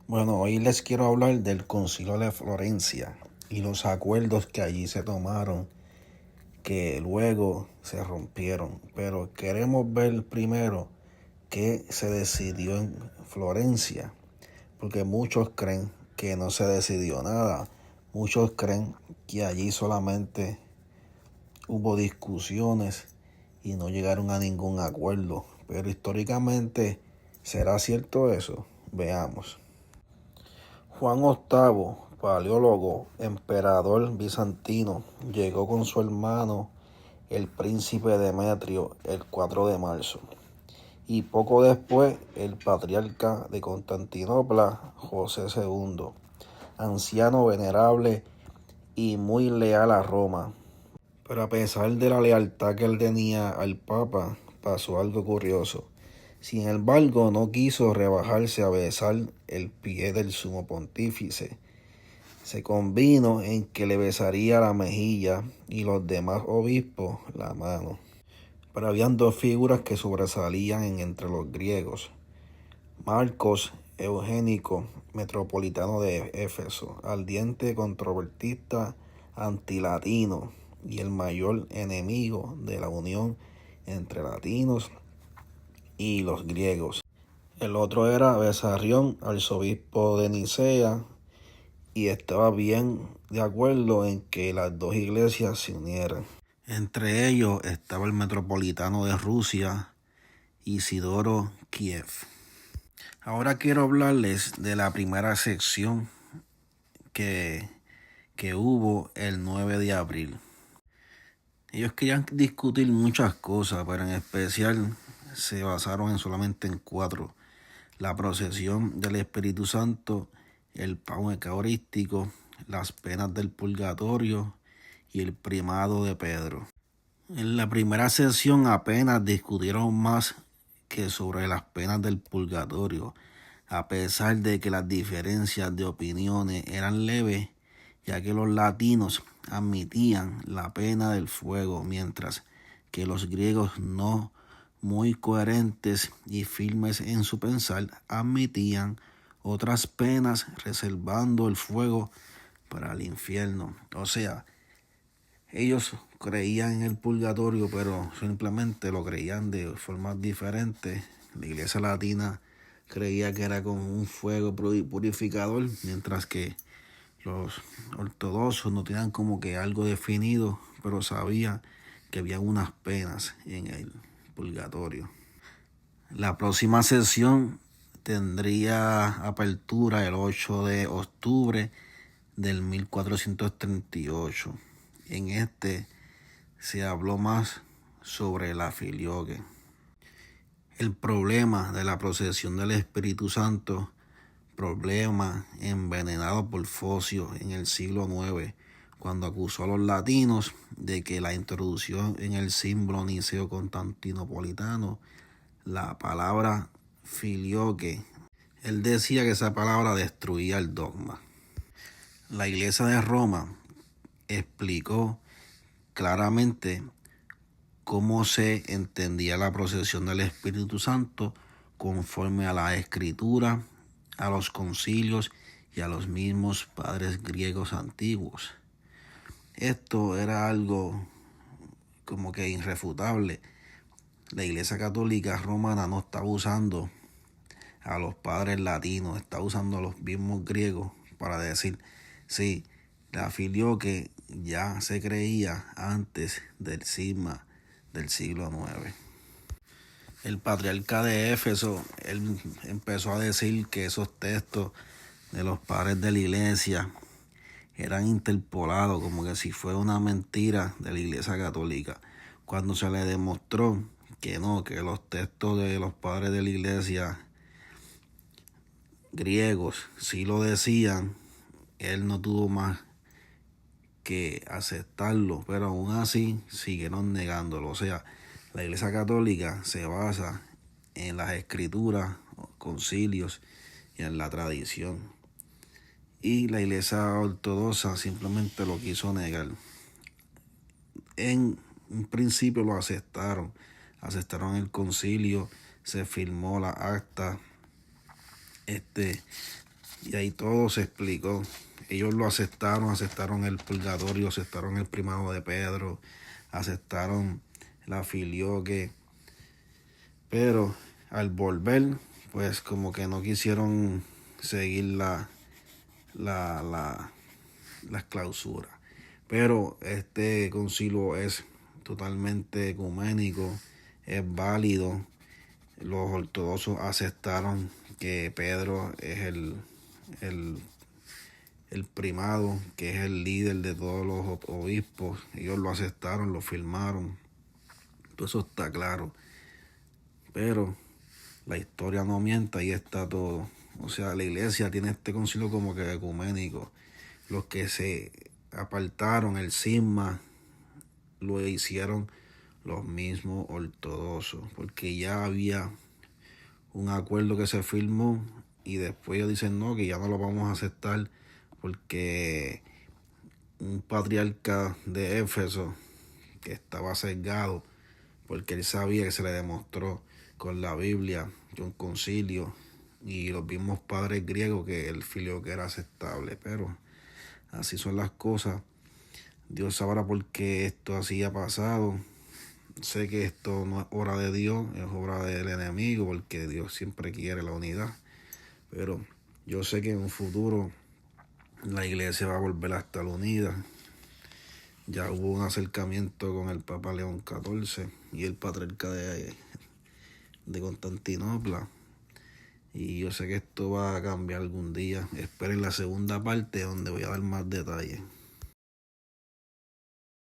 Bueno, hoy les quiero hablar del Concilio de Florencia y los acuerdos que allí se tomaron, que luego se rompieron. Pero queremos ver primero qué se decidió en Florencia, porque muchos creen que no se decidió nada. Muchos creen que allí solamente hubo discusiones y no llegaron a ningún acuerdo. Pero históricamente, ¿será cierto eso? Veamos. Juan VIII, paleólogo, emperador bizantino, llegó con su hermano, el príncipe Demetrio, el 4 de marzo. Y poco después, el patriarca de Constantinopla, José II, anciano, venerable y muy leal a Roma. Pero a pesar de la lealtad que él tenía al Papa, pasó algo curioso. Sin embargo, no quiso rebajarse a besar el pie del sumo pontífice. Se convino en que le besaría la mejilla y los demás obispos la mano. Pero habían dos figuras que sobresalían entre los griegos. Marcos Eugénico, metropolitano de Éfeso, ardiente controvertista antilatino y el mayor enemigo de la unión entre latinos y los griegos. El otro era Besarión, arzobispo de Nicea, y estaba bien de acuerdo en que las dos iglesias se unieran. Entre ellos estaba el metropolitano de Rusia, Isidoro Kiev. Ahora quiero hablarles de la primera sección que hubo el 9 de abril. Ellos querían discutir muchas cosas, pero en especial se basaron solamente en 4. La procesión del Espíritu Santo, el pan eucarístico, las penas del purgatorio y el primado de Pedro. En la primera sesión apenas discutieron más que sobre las penas del purgatorio, a pesar de que las diferencias de opiniones eran leves, ya que los latinos admitían la pena del fuego, mientras que los griegos, no muy coherentes y firmes en su pensar, admitían otras penas, reservando el fuego para el infierno. O sea, ellos creían en el purgatorio, pero simplemente lo creían de formas diferentes. La iglesia latina creía que era con un fuego purificador, mientras que los ortodoxos no tenían como que algo definido, pero sabían que había unas penas en el purgatorio. La próxima sesión tendría apertura el 8 de octubre del 1438. En este se habló más sobre la filioque. El problema de la procesión del Espíritu Santo, problema envenenado por Focio en el siglo IX, cuando acusó a los latinos de que la introducción en el símbolo niceo-constantinopolitano la palabra filioque. Él decía que esa palabra destruía el dogma. La iglesia de Roma explicó claramente cómo se entendía la procesión del Espíritu Santo conforme a la Escritura, a los concilios y a los mismos padres griegos antiguos. Esto era algo como que irrefutable. La Iglesia Católica Romana no estaba usando a los padres latinos, está usando a los mismos griegos para decir, sí, la filioque ya se creía antes del cisma del siglo IX. El patriarca de Éfeso, él empezó a decir que esos textos de los padres de la iglesia eran interpolados, como que si fuera una mentira de la iglesia católica, cuando se le demostró que no, que los textos de los padres de la iglesia griegos sí lo decían. Él no tuvo más que aceptarlo, pero aún así siguieron negándolo. O sea, la iglesia católica se basa en las escrituras, concilios y en la tradición. Y la iglesia ortodoxa simplemente lo quiso negar. En un principio lo aceptaron el concilio, se firmó la acta Y ahí todo se explicó. Ellos lo aceptaron el purgatorio, aceptaron el primado de Pedro, aceptaron la filioque, pero al volver, pues como que no quisieron seguir las clausuras. Pero este concilio es totalmente ecuménico, es válido. Los ortodoxos aceptaron que Pedro es el primado, que es el líder de todos los obispos. Ellos lo aceptaron, lo firmaron. Todo eso está claro. Pero la historia no miente, ahí está todo. O sea, la iglesia tiene este concilio como que ecuménico. Los que se apartaron, el cisma, lo hicieron los mismos ortodoxos, porque ya había un acuerdo que se firmó y después ellos dicen no, que ya no lo vamos a aceptar porque un patriarca de Éfeso que estaba sesgado, porque él sabía que se le demostró con la Biblia, con concilio y los mismos padres griegos que el filioque era aceptable. Pero así son las cosas. Dios sabrá por qué esto así ha pasado. Sé que esto no es obra de Dios, es obra del enemigo, porque Dios siempre quiere la unidad. Pero yo sé que en un futuro la iglesia va a volver a estar unida. Ya hubo un acercamiento con el Papa León XIV y el patriarca de Constantinopla. Y yo sé que esto va a cambiar algún día. Esperen la segunda parte donde voy a dar más detalles.